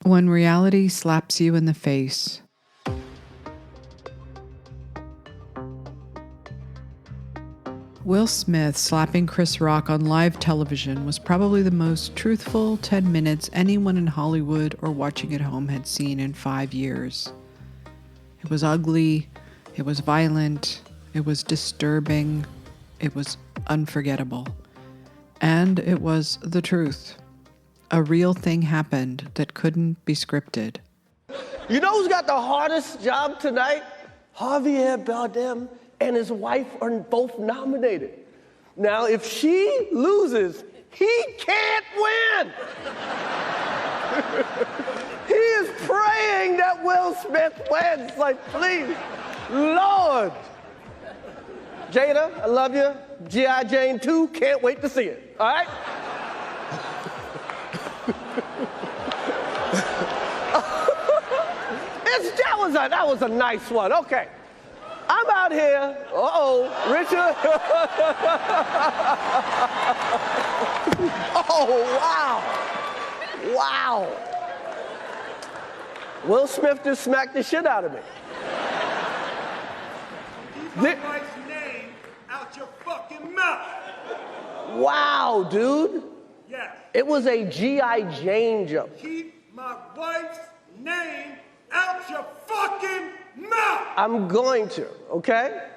When reality slaps you in the face. Will Smith slapping Chris Rock on live television was probably the most truthful 10 minutes anyone in Hollywood or watching at home had seen in 5 years. It was ugly, it was violent, it was disturbing, it was unforgettable. And it was the truth. A real thing happened that couldn't be scripted. You know who's got the hardest job tonight? Javier Bardem and his wife are both nominated. Now, if she loses, he can't win. He is praying that Will Smith wins. Like, please, Lord. Jada, I love you. G.I. Jane 2, can't wait to see it. All right? That was a nice one. Okay. I'm out here. Richard. Oh, wow. Wow. Will Smith just smacked the shit out of me. Keep my wife's name out your fucking mouth. Wow, dude. Yes. It was a G.I. Jane joke. Keep my wife's name out your fucking mouth. I'm going to, okay?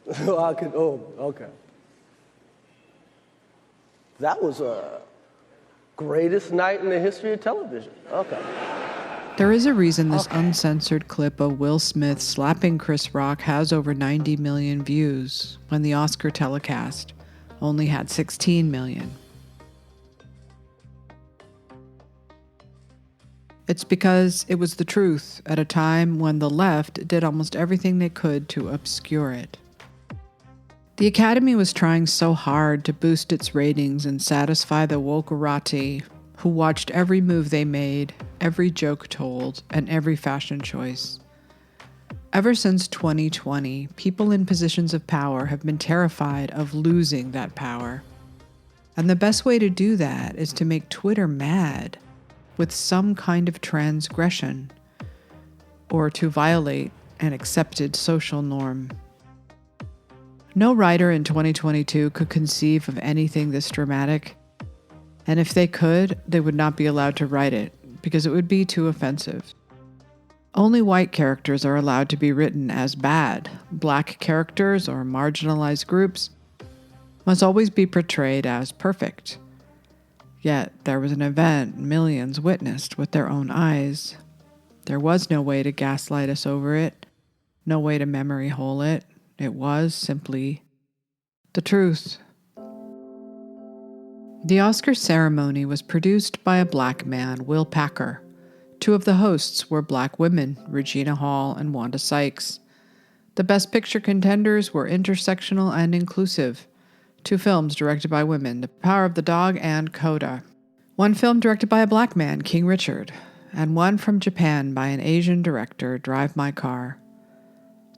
Okay. That was a greatest night in the history of television. Okay. There is a reason this uncensored clip of Will Smith slapping Chris Rock has over 90 million views when the Oscar telecast only had 16 million. It's because it was the truth at a time when the left did almost everything they could to obscure it. The Academy was trying so hard to boost its ratings and satisfy the wokerati who watched every move they made, every joke told, and every fashion choice. Ever since 2020, people in positions of power have been terrified of losing that power. And the best way to do that is to make Twitter mad with some kind of transgression, or to violate an accepted social norm. No writer in 2022 could conceive of anything this dramatic, and if they could, they would not be allowed to write it, because it would be too offensive. Only white characters are allowed to be written as bad. Black characters or marginalized groups must always be portrayed as perfect. Yet there was an event millions witnessed with their own eyes. There was no way to gaslight us over it, no way to memory hole it. It was simply the truth. The Oscar ceremony was produced by a black man, Will Packer. Two of the hosts were black women, Regina Hall and Wanda Sykes. The Best Picture contenders were intersectional and inclusive. 2 films directed by women, The Power of the Dog and CODA. 1 film directed by a black man, King Richard, and 1 from Japan by an Asian director, Drive My Car.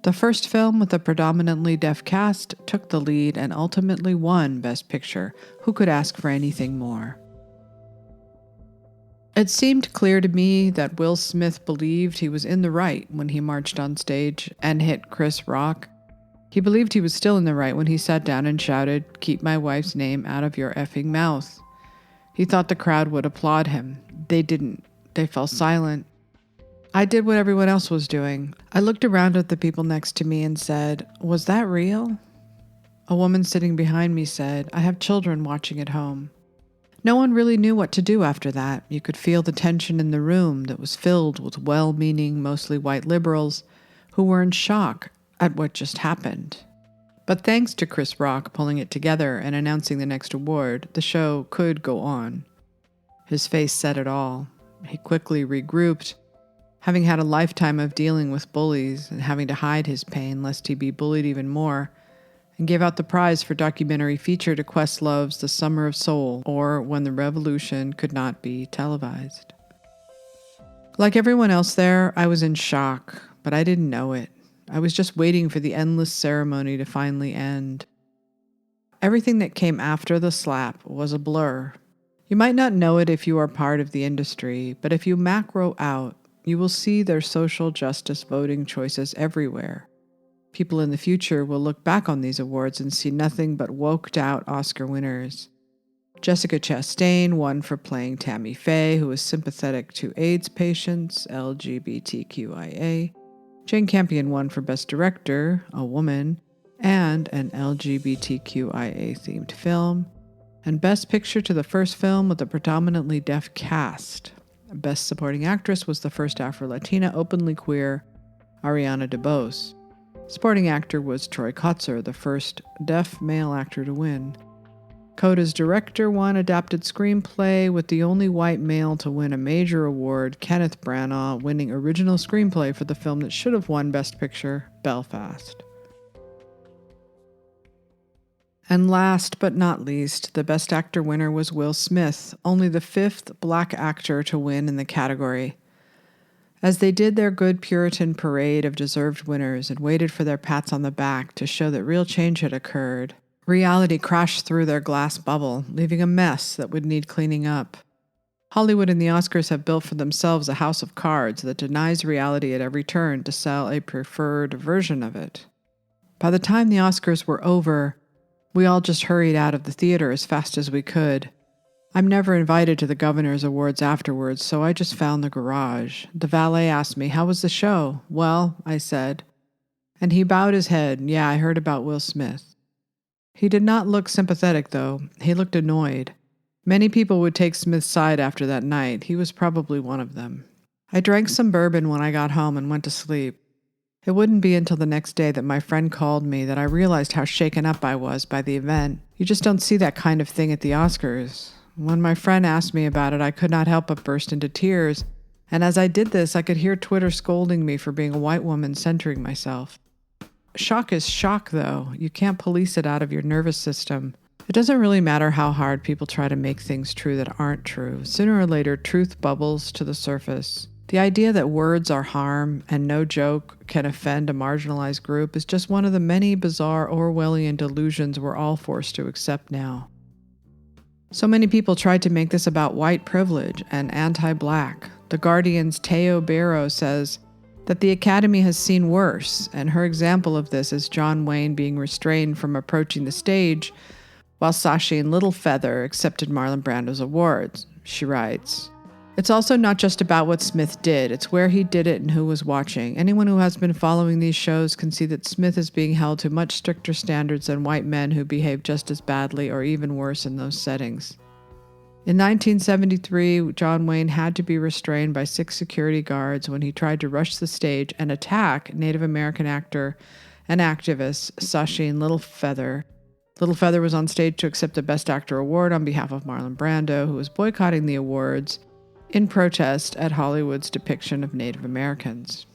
The first film with a predominantly deaf cast took the lead and ultimately won Best Picture. Who could ask for anything more? It seemed clear to me that Will Smith believed he was in the right when he marched on stage and hit Chris Rock. He believed he was still in the right when he sat down and shouted, "Keep my wife's name out of your effing mouth." He thought the crowd would applaud him. They didn't. They fell silent. I did what everyone else was doing. I looked around at the people next to me and said, "Was that real?" A woman sitting behind me said, "I have children watching at home." No one really knew what to do after that. You could feel the tension in the room that was filled with well-meaning, mostly white liberals who were in shock at what just happened. But thanks to Chris Rock pulling it together and announcing the next award, the show could go on. His face said it all. He quickly regrouped, having had a lifetime of dealing with bullies and having to hide his pain lest he be bullied even more, and gave out the prize for documentary feature to Questlove's The Summer of Soul, or When the Revolution Could Not Be Televised. Like everyone else there, I was in shock, but I didn't know it. I was just waiting for the endless ceremony to finally end. Everything that came after the slap was a blur. You might not know it if you are part of the industry, but if you macro out, you will see their social justice voting choices everywhere. People in the future will look back on these awards and see nothing but woked-out Oscar winners. Jessica Chastain won for playing Tammy Faye, who was sympathetic to AIDS patients, LGBTQIA. Jane Campion won for Best Director, a woman, and an LGBTQIA-themed film, and Best Picture to the first film with a predominantly deaf cast. Best Supporting Actress was the first Afro-Latina openly queer, Ariana DeBose. Supporting Actor was Troy Kotsur, the first deaf male actor to win. CODA's director won Adapted Screenplay, with the only white male to win a major award, Kenneth Branagh, winning Original Screenplay for the film that should have won Best Picture, Belfast. And last but not least, the Best Actor winner was Will Smith, only the fifth black actor to win in the category. As they did their good Puritan parade of deserved winners and waited for their pats on the back to show that real change had occurred, reality crashed through their glass bubble, leaving a mess that would need cleaning up. Hollywood and the Oscars have built for themselves a house of cards that denies reality at every turn to sell a preferred version of it. By the time the Oscars were over, we all just hurried out of the theater as fast as we could. I'm never invited to the governor's awards afterwards, so I just found the garage. The valet asked me, "How was the show?" "Well," I said. And he bowed his head. "Yeah, I heard about Will Smith." He did not look sympathetic, though. He looked annoyed. Many people would take Smith's side after that night. He was probably one of them. I drank some bourbon when I got home and went to sleep. It wouldn't be until the next day that my friend called me that I realized how shaken up I was by the event. You just don't see that kind of thing at the Oscars. When my friend asked me about it, I could not help but burst into tears, and as I did this, I could hear Twitter scolding me for being a white woman centering myself. Shock is shock, though. You can't police it out of your nervous system. It doesn't really matter how hard people try to make things true that aren't true. Sooner or later, truth bubbles to the surface. The idea that words are harm and no joke can offend a marginalized group is just one of the many bizarre Orwellian delusions we're all forced to accept now. So many people tried to make this about white privilege and anti-black. The Guardian's Teo Barrow says that the Academy has seen worse, and her example of this is John Wayne being restrained from approaching the stage while Sasha and Littlefeather accepted Marlon Brando's awards. She writes, "It's also not just about what Smith did, it's where he did it and who was watching. Anyone who has been following these shows can see that Smith is being held to much stricter standards than white men who behave just as badly or even worse in those settings." In 1973, John Wayne had to be restrained by 6 security guards when he tried to rush the stage and attack Native American actor and activist Sasha and Littlefeather. Littlefeather was on stage to accept the Best Actor award on behalf of Marlon Brando, who was boycotting the awards in protest at Hollywood's depiction of Native Americans.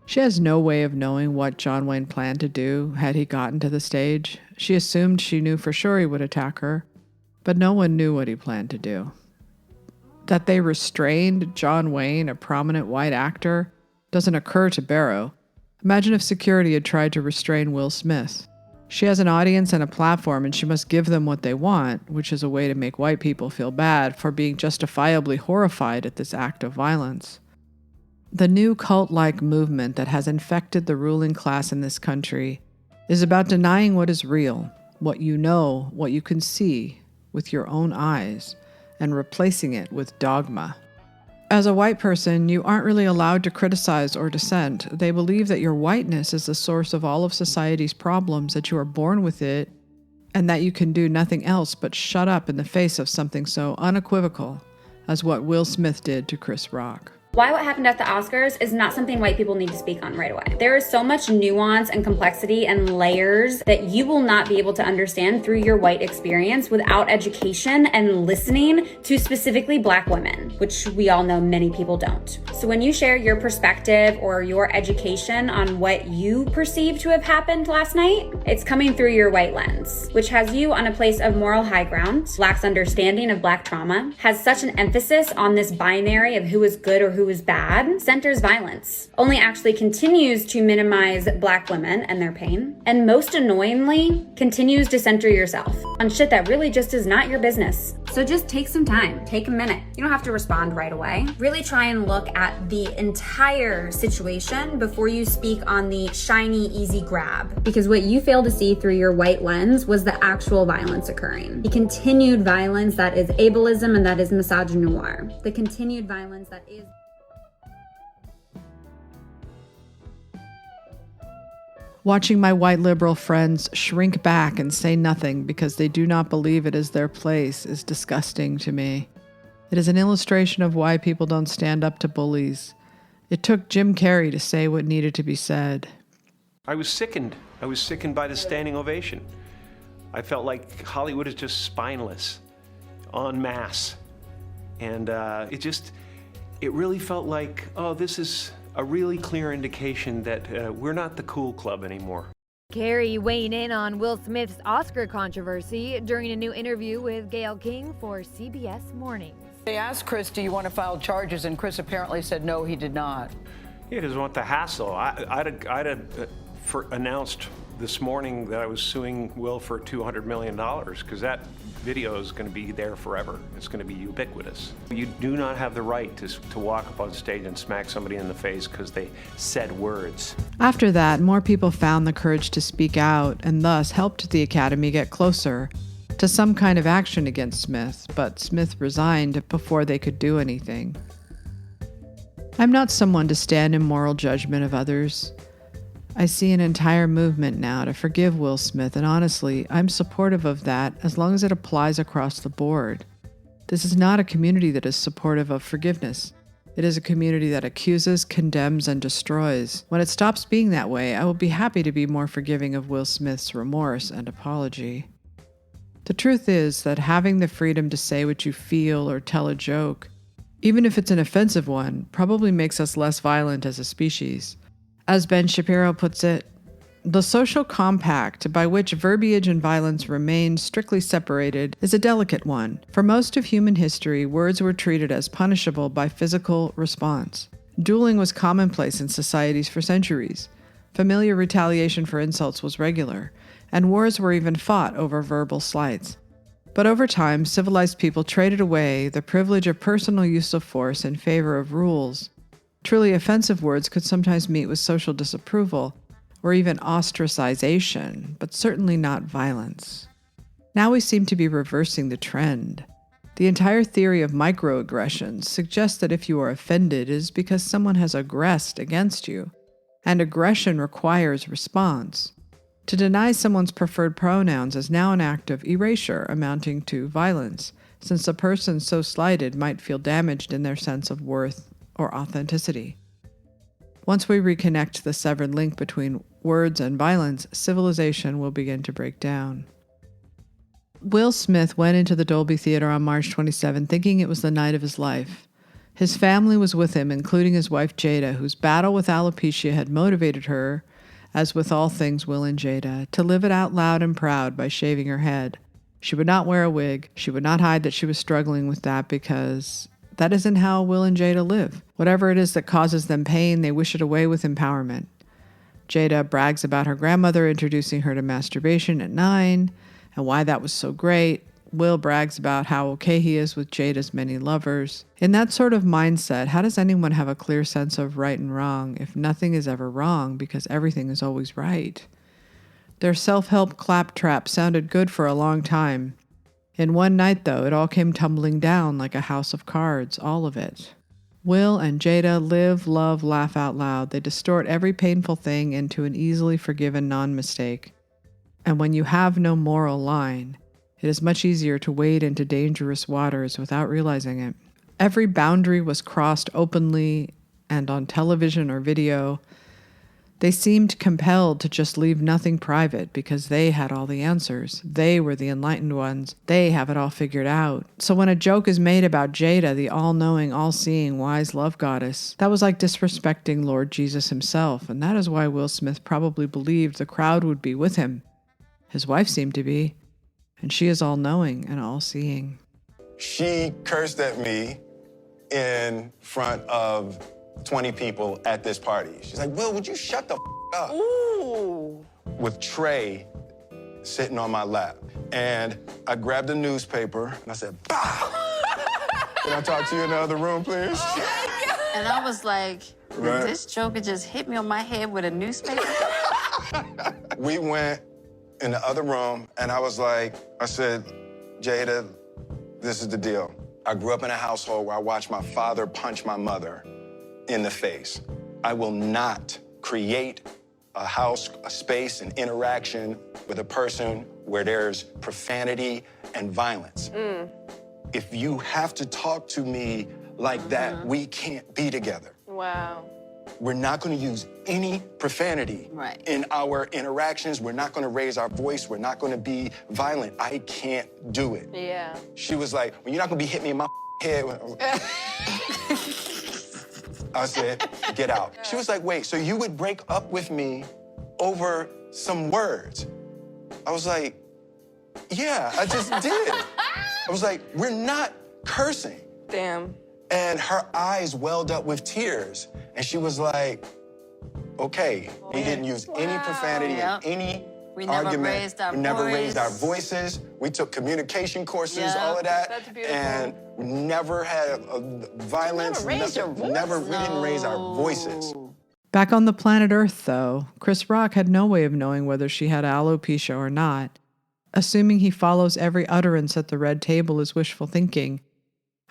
She has no way of knowing what John Wayne planned to do had he gotten to the stage. She assumed she knew for sure he would attack her, but no one knew what he planned to do. That they restrained John Wayne, a prominent white actor, doesn't occur to Barrow. Imagine if security had tried to restrain Will Smith. She has an audience and a platform, and she must give them what they want, which is a way to make white people feel bad for being justifiably horrified at this act of violence. The new cult-like movement that has infected the ruling class in this country is about denying what is real, what you know, what you can see with your own eyes, and replacing it with dogma. As a white person, you aren't really allowed to criticize or dissent. They believe that your whiteness is the source of all of society's problems, that you are born with it, and that you can do nothing else but shut up in the face of something so unequivocal as what Will Smith did to Chris Rock. Why what happened at the Oscars is not something white people need to speak on right away. There is so much nuance and complexity and layers that you will not be able to understand through your white experience without education and listening to specifically Black women, which we all know many people don't. So when you share your perspective or your education on what you perceive to have happened last night, it's coming through your white lens, which has you on a place of moral high ground, lacks understanding of Black trauma, has such an emphasis on this binary of who is good or who is bad, centers violence, only actually continues to minimize Black women and their pain, and most annoyingly, continues to center yourself on shit that really just is not your business. So just take some time, take a minute. You don't have to respond right away. Really try and look at the entire situation before you speak on the shiny, easy grab. Because what you fail to see through your white lens was the actual violence occurring. The continued violence that is ableism and that is misogynoir. The continued violence that is... Watching my white liberal friends shrink back and say nothing because they do not believe it is their place is disgusting to me. It is an illustration of why people don't stand up to bullies. It took Jim Carrey to say what needed to be said. I was sickened. I was sickened by the standing ovation. I felt like Hollywood is just spineless, en masse. And it really felt like, oh, this is a really clear indication that we're not the cool club anymore. Carey weighing in on Will Smith's Oscar controversy during a new interview with Gayle King for CBS Mornings. They asked Chris, do you want to file charges? And Chris apparently said no, he did not. He doesn't want the hassle. I'd announced this morning that I was suing Will for $200 million because that video is going to be there forever. It's going to be ubiquitous. You do not have the right to walk up on stage and smack somebody in the face because they said words. After that, more people found the courage to speak out and thus helped the Academy get closer to some kind of action against Smith, but Smith resigned before they could do anything. I'm not someone to stand in moral judgment of others. I see an entire movement now to forgive Will Smith, and honestly, I'm supportive of that as long as it applies across the board. This is not a community that is supportive of forgiveness. It is a community that accuses, condemns, and destroys. When it stops being that way, I will be happy to be more forgiving of Will Smith's remorse and apology. The truth is that having the freedom to say what you feel or tell a joke, even if it's an offensive one, probably makes us less violent as a species. As Ben Shapiro puts it, the social compact by which verbiage and violence remain strictly separated is a delicate one. For most of human history, words were treated as punishable by physical response. Dueling was commonplace in societies for centuries. Familiar retaliation for insults was regular, and wars were even fought over verbal slights. But over time, civilized people traded away the privilege of personal use of force in favor of rules. Truly offensive words could sometimes meet with social disapproval or even ostracization, but certainly not violence. Now we seem to be reversing the trend. The entire theory of microaggressions suggests that if you are offended, it is because someone has aggressed against you, and aggression requires response. To deny someone's preferred pronouns is now an act of erasure amounting to violence, since a person so slighted might feel damaged in their sense of worth or authenticity. Once we reconnect the severed link between words and violence, civilization will begin to break down. Will Smith went into the Dolby Theater on March 27 thinking it was the night of his life. His family was with him, including his wife Jada, whose battle with alopecia had motivated her, as with all things Will and Jada, to live it out loud and proud by shaving her head. She would not wear a wig. She would not hide that she was struggling with that because that isn't how Will and Jada live. Whatever it is that causes them pain, they wish it away with empowerment. Jada brags about her grandmother introducing her to masturbation at 9 and why that was so great. Will brags about how okay he is with Jada's many lovers. In that sort of mindset, how does anyone have a clear sense of right and wrong if nothing is ever wrong because everything is always right? Their self-help claptrap sounded good for a long time. In one night, though, it all came tumbling down like a house of cards, all of it. Will and Jada live, love, laugh out loud. They distort every painful thing into an easily forgiven non-mistake. And when you have no moral line, it is much easier to wade into dangerous waters without realizing it. Every boundary was crossed openly and on television or video. They seemed compelled to just leave nothing private because they had all the answers. They were the enlightened ones. They have it all figured out. So when a joke is made about Jada, the all-knowing, all-seeing, wise love goddess, that was like disrespecting Lord Jesus himself, and that is why Will Smith probably believed the crowd would be with him. His wife seemed to be, and she is all-knowing and all-seeing. She cursed at me in front of 20 people at this party. She's like, Will, would you shut the up? Ooh. With Trey sitting on my lap. And I grabbed a newspaper and I said, bah! Can I talk to you in the other room, please? And I was like, Right. did this joker just hit me on my head with a newspaper? We went in the other room and I said, Jada, this is the deal. I grew up in a household where I watched my father punch my mother in the face. I will not create a house, a space, an interaction with a person where there's profanity and violence. If you have to talk to me like that, we can't be together. Wow. We're not going to use any profanity in our interactions. We're not going to raise our voice. We're not going to be violent. I can't do it. Yeah. She was like, well, you're not going to be hitting me in my head. I said, get out. She was like, wait, so you would break up with me over some words? I was like, yeah, I just did. I was like, we're not cursing. Damn. And her eyes welled up with tears. And she was like, okay, we didn't use any profanity in any We never argument. raised our We never raised our voice. voices. We took communication courses, Yeah. all of that. That's beautiful. And we never had violence. Never raised your voice? We didn't raise our voices. Back on the planet Earth, though, Chris Rock had no way of knowing whether she had alopecia or not. Assuming he follows every utterance at the red table is wishful thinking.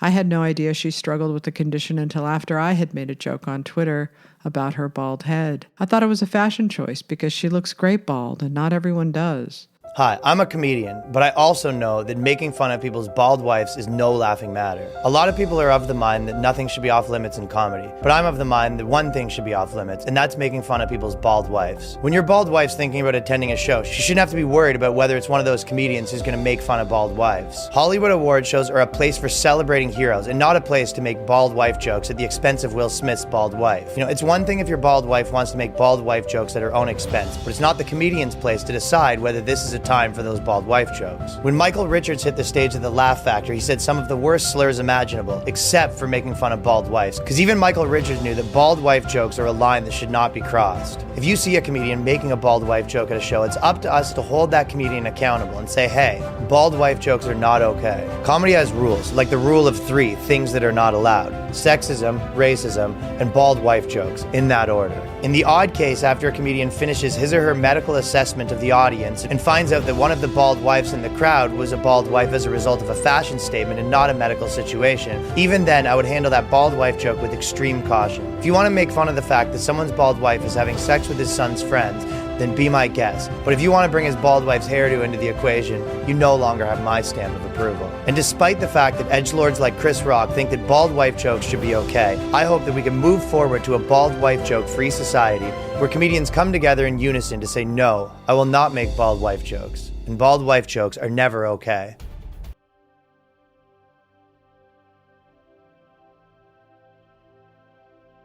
I had no idea she struggled with the condition until after I had made a joke on Twitter about her bald head. I thought it was a fashion choice because she looks great bald, and not everyone does. Hi, I'm a comedian, but I also know that making fun of people's bald wives is no laughing matter. A lot of people are of the mind that nothing should be off limits in comedy, but I'm of the mind that one thing should be off limits, and that's making fun of people's bald wives. When your bald wife's thinking about attending a show, she shouldn't have to be worried about whether it's one of those comedians who's going to make fun of bald wives. Hollywood award shows are a place for celebrating heroes and not a place to make bald wife jokes at the expense of Will Smith's bald wife. You know, it's one thing if your bald wife wants to make bald wife jokes at her own expense, but it's not the comedian's place to decide whether this is a time for those bald wife jokes. When Michael Richards hit the stage at the Laugh Factory, he said some of the worst slurs imaginable, except for making fun of bald wives. Because even Michael Richards knew that bald wife jokes are a line that should not be crossed. If you see a comedian making a bald wife joke at a show, it's up to us to hold that comedian accountable and say, hey, bald wife jokes are not okay. Comedy has rules, like the rule of 3 things that are not allowed: sexism, racism, and bald wife jokes, in that order. In the odd case, after a comedian finishes his or her medical assessment of the audience and finds out that one of the bald wives in the crowd was a bald wife as a result of a fashion statement and not a medical situation, even then I would handle that bald wife joke with extreme caution. If you want to make fun of the fact that someone's bald wife is having sex with his son's friends, then be my guest. But if you want to bring his bald wife's hairdo into the equation, you no longer have my stamp of approval. And despite the fact that edgelords like Chris Rock think that bald wife jokes should be okay, I hope that we can move forward to a bald wife joke-free society where comedians come together in unison to say, no, I will not make bald wife jokes. And bald wife jokes are never okay.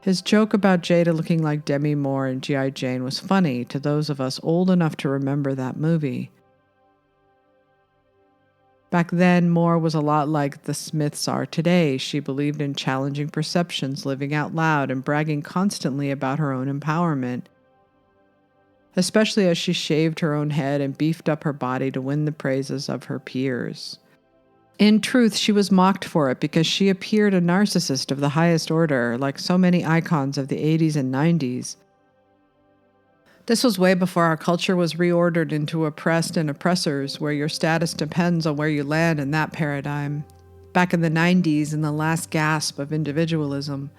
His joke about Jada looking like Demi Moore in G.I. Jane was funny to those of us old enough to remember that movie. Back then, Moore was a lot like the Smiths are today. She believed in challenging perceptions, living out loud, and bragging constantly about her own empowerment, especially as she shaved her own head and beefed up her body to win the praises of her peers. In truth, she was mocked for it because she appeared a narcissist of the highest order, like so many icons of the 80s and 90s. This was way before our culture was reordered into oppressed and oppressors, where your status depends on where you land in that paradigm. Back in the 90s, in the last gasp of individualism,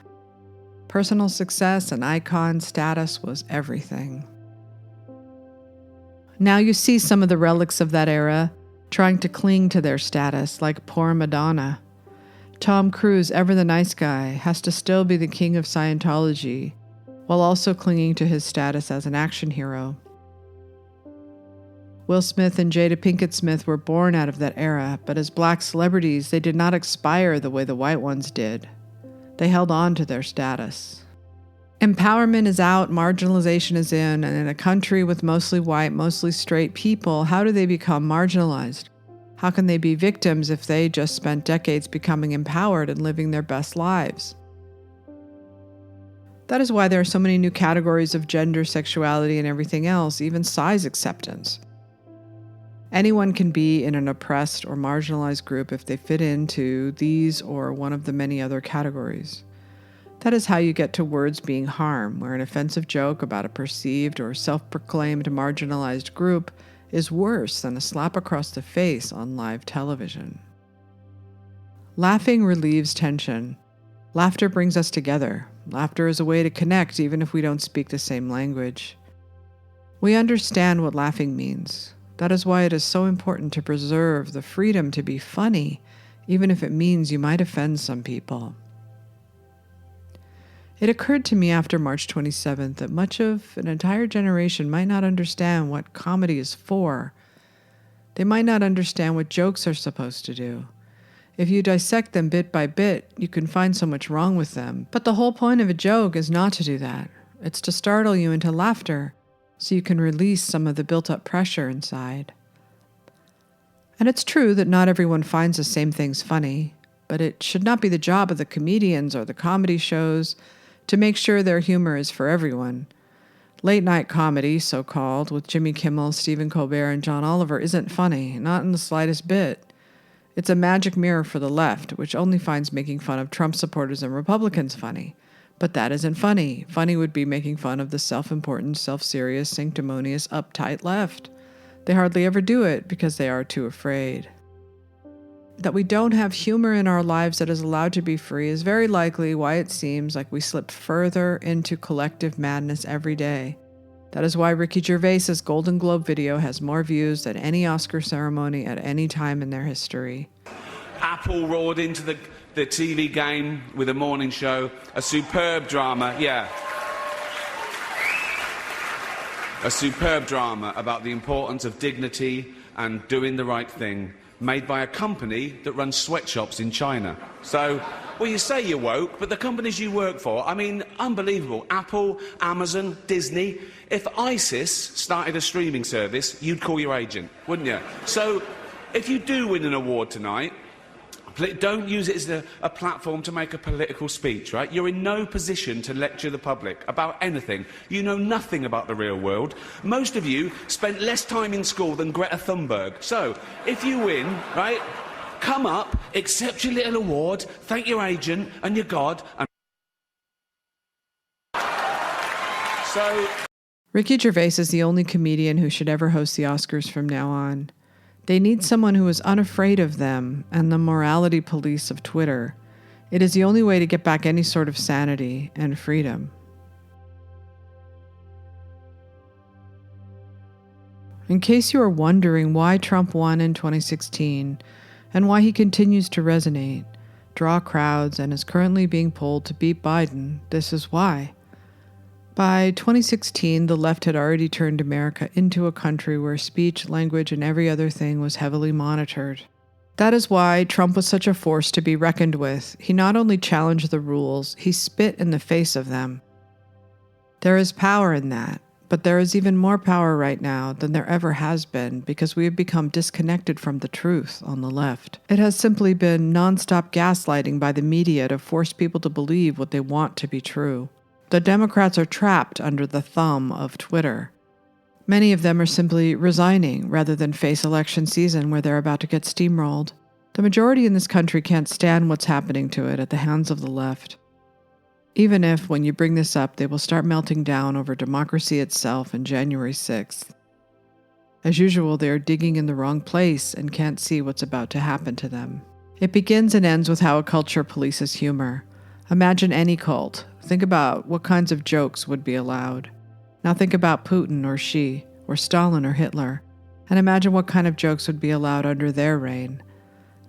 personal success and icon status was everything. Now you see some of the relics of that era, trying to cling to their status, like poor Madonna. Tom Cruise, ever the nice guy, has to still be the king of Scientology, while also clinging to his status as an action hero. Will Smith and Jada Pinkett Smith were born out of that era, but as black celebrities, they did not expire the way the white ones did. They held on to their status. Empowerment is out, marginalization is in, and in a country with mostly white, mostly straight people, how do they become marginalized? How can they be victims if they just spent decades becoming empowered and living their best lives? That is why there are so many new categories of gender, sexuality, and everything else, even size acceptance. Anyone can be in an oppressed or marginalized group if they fit into these or one of the many other categories. That is how you get to words being harm, where an offensive joke about a perceived or self-proclaimed marginalized group is worse than a slap across the face on live television. Laughing relieves tension. Laughter brings us together. Laughter is a way to connect even if we don't speak the same language. We understand what laughing means. That is why it is so important to preserve the freedom to be funny, even if it means you might offend some people. It occurred to me after March 27th that much of an entire generation might not understand what comedy is for. They might not understand what jokes are supposed to do. If you dissect them bit by bit, you can find so much wrong with them. But the whole point of a joke is not to do that. It's to startle you into laughter, so you can release some of the built-up pressure inside. And it's true that not everyone finds the same things funny, but it should not be the job of the comedians or the comedy shows to make sure their humor is for everyone. Late-night comedy, so-called, with Jimmy Kimmel, Stephen Colbert, and John Oliver isn't funny, not in the slightest bit. It's a magic mirror for the left, which only finds making fun of Trump supporters and Republicans funny. But that isn't funny. Funny would be making fun of the self-important, self-serious, sanctimonious, uptight left. They hardly ever do it because they are too afraid. That we don't have humor in our lives that is allowed to be free is very likely why it seems like we slip further into collective madness every day. That is why Ricky Gervais's Golden Globe video has more views than any Oscar ceremony at any time in their history. Apple roared into the TV game with a morning show, a superb drama, a superb drama about the importance of dignity and doing the right thing, made by a company that runs sweatshops in China. So, well, you say you're woke, but the companies you work for, I mean, unbelievable. Apple, Amazon, Disney. If ISIS started a streaming service, you'd call your agent, wouldn't you? So, if you do win an award tonight, don't use it as a platform to make a political speech, right? You're in no position to lecture the public about anything. You know nothing about the real world. Most of you spent less time in school than Greta Thunberg. So, if you win, right, come up, accept your little award, thank your agent and your God, and... So... Ricky Gervais is the only comedian who should ever host the Oscars from now on. They need someone who is unafraid of them and the morality police of Twitter. It is the only way to get back any sort of sanity and freedom. In case you are wondering why Trump won in 2016 and why he continues to resonate, draw crowds, and is currently being pulled to beat Biden, this is why. By 2016, the left had already turned America into a country where speech, language, and every other thing was heavily monitored. That is why Trump was such a force to be reckoned with. He not only challenged the rules, he spit in the face of them. There is power in that, but there is even more power right now than there ever has been because we have become disconnected from the truth on the left. It has simply been nonstop gaslighting by the media to force people to believe what they want to be true. The Democrats are trapped under the thumb of Twitter. Many of them are simply resigning rather than face election season where they're about to get steamrolled. The majority in this country can't stand what's happening to it at the hands of the left. Even if, when you bring this up, they will start melting down over democracy itself on January 6th. As usual, they are digging in the wrong place and can't see what's about to happen to them. It begins and ends with how a culture polices humor. Imagine any cult. Think about what kinds of jokes would be allowed. Now think about Putin or Xi, or Stalin or Hitler, and imagine what kind of jokes would be allowed under their reign.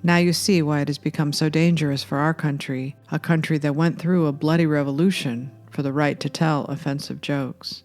Now you see why it has become so dangerous for our country, a country that went through a bloody revolution for the right to tell offensive jokes.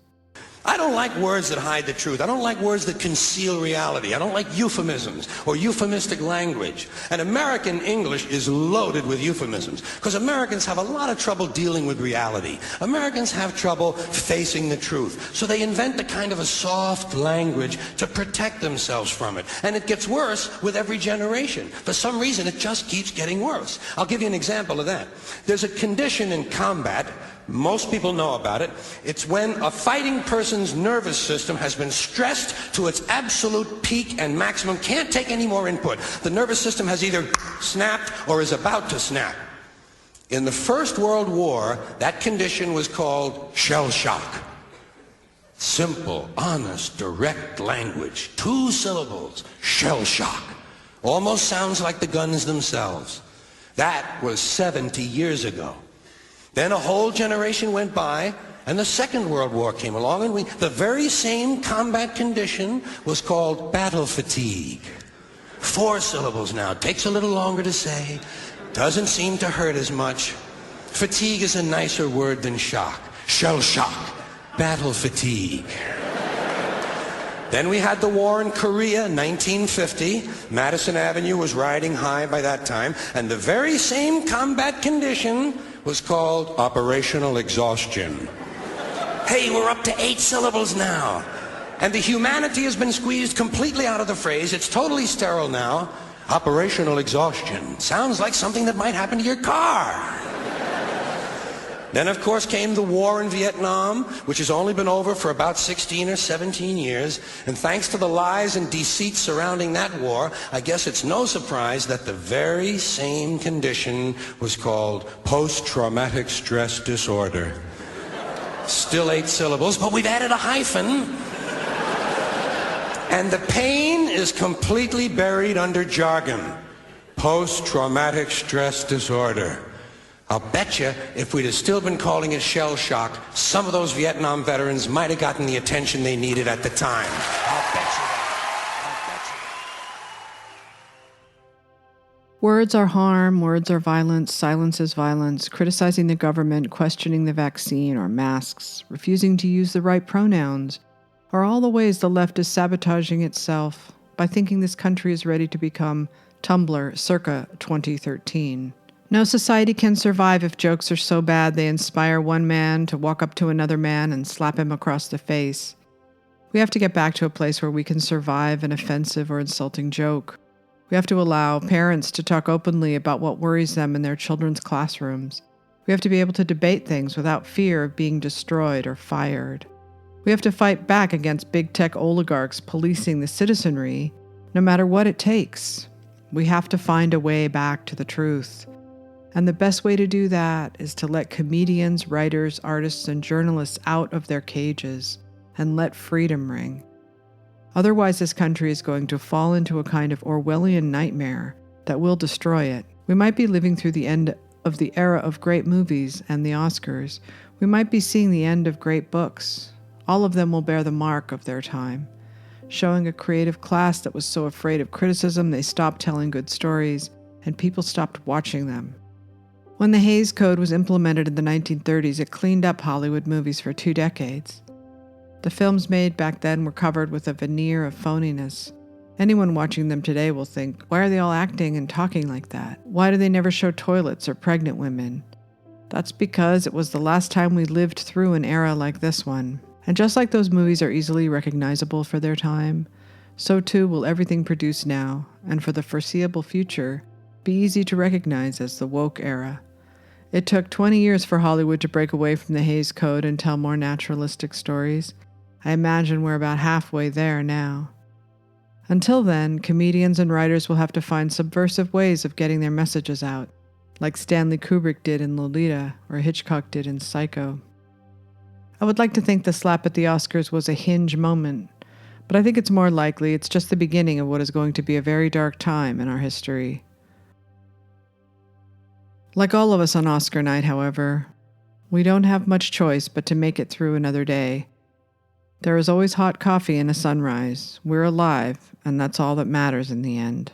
I don't like words that hide the truth. I don't like words that conceal reality. I don't like euphemisms or euphemistic language. And American English is loaded with euphemisms because Americans have a lot of trouble dealing with reality. Americans have trouble facing the truth. So they invent a kind of a soft language to protect themselves from it. And it gets worse with every generation. For some reason, it just keeps getting worse. I'll give you an example of that. There's a condition in combat Most people know about it. It's when a fighting person's nervous system has been stressed to its absolute peak and maximum, can't take any more input. The nervous system has either snapped or is about to snap. In the First World War, that condition was called shell shock. Simple, honest, direct language. 2 syllables. Shell shock. Almost sounds like the guns themselves. That was 70 years ago. Then a whole generation went by, and the Second World War came along, and the very same combat condition was called battle fatigue. 4 syllables now. Takes a little longer to say. Doesn't seem to hurt as much. Fatigue is a nicer word than shock. Shell shock. Battle fatigue. Then we had the war in Korea, 1950. Madison Avenue was riding high by that time, and the very same combat condition was called operational exhaustion. Hey, we're up to 8 syllables now. And the humanity has been squeezed completely out of the phrase. It's totally sterile now. Operational exhaustion. Sounds like something that might happen to your car. Then, of course, came the war in Vietnam, which has only been over for about 16 or 17 years. And thanks to the lies and deceit surrounding that war, I guess it's no surprise that the very same condition was called post-traumatic stress disorder. Still 8 syllables, but we've added a hyphen. And the pain is completely buried under jargon. Post-traumatic stress disorder. I'll bet you if we'd have still been calling it shell shock, some of those Vietnam veterans might have gotten the attention they needed at the time. I'll bet you that. Words are harm, words are violence, silence is violence, criticizing the government, questioning the vaccine or masks, refusing to use the right pronouns, are all the ways the left is sabotaging itself by thinking this country is ready to become Tumblr circa 2013. No society can survive if jokes are so bad they inspire one man to walk up to another man and slap him across the face. We have to get back to a place where we can survive an offensive or insulting joke. We have to allow parents to talk openly about what worries them in their children's classrooms. We have to be able to debate things without fear of being destroyed or fired. We have to fight back against big tech oligarchs policing the citizenry, no matter what it takes. We have to find a way back to the truth. And the best way to do that is to let comedians, writers, artists, and journalists out of their cages and let freedom ring. Otherwise, this country is going to fall into a kind of Orwellian nightmare that will destroy it. We might be living through the end of the era of great movies and the Oscars. We might be seeing the end of great books. All of them will bear the mark of their time, showing a creative class that was so afraid of criticism they stopped telling good stories, and people stopped watching them. When the Hays Code was implemented in the 1930s, it cleaned up Hollywood movies for 2 decades. The films made back then were covered with a veneer of phoniness. Anyone watching them today will think, why are they all acting and talking like that? Why do they never show toilets or pregnant women? That's because it was the last time we lived through an era like this one. And just like those movies are easily recognizable for their time, so too will everything produced now, and for the foreseeable future, be easy to recognize as the woke era. It took 20 years for Hollywood to break away from the Hays Code and tell more naturalistic stories. I imagine we're about halfway there now. Until then, comedians and writers will have to find subversive ways of getting their messages out, like Stanley Kubrick did in Lolita or Hitchcock did in Psycho. I would like to think the slap at the Oscars was a hinge moment, but I think it's more likely it's just the beginning of what is going to be a very dark time in our history. Like all of us on Oscar night, however, we don't have much choice but to make it through another day. There is always hot coffee and a sunrise. We're alive, and that's all that matters in the end.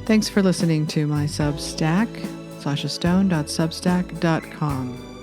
Thanks for listening to my Substack, sashastone.substack.com.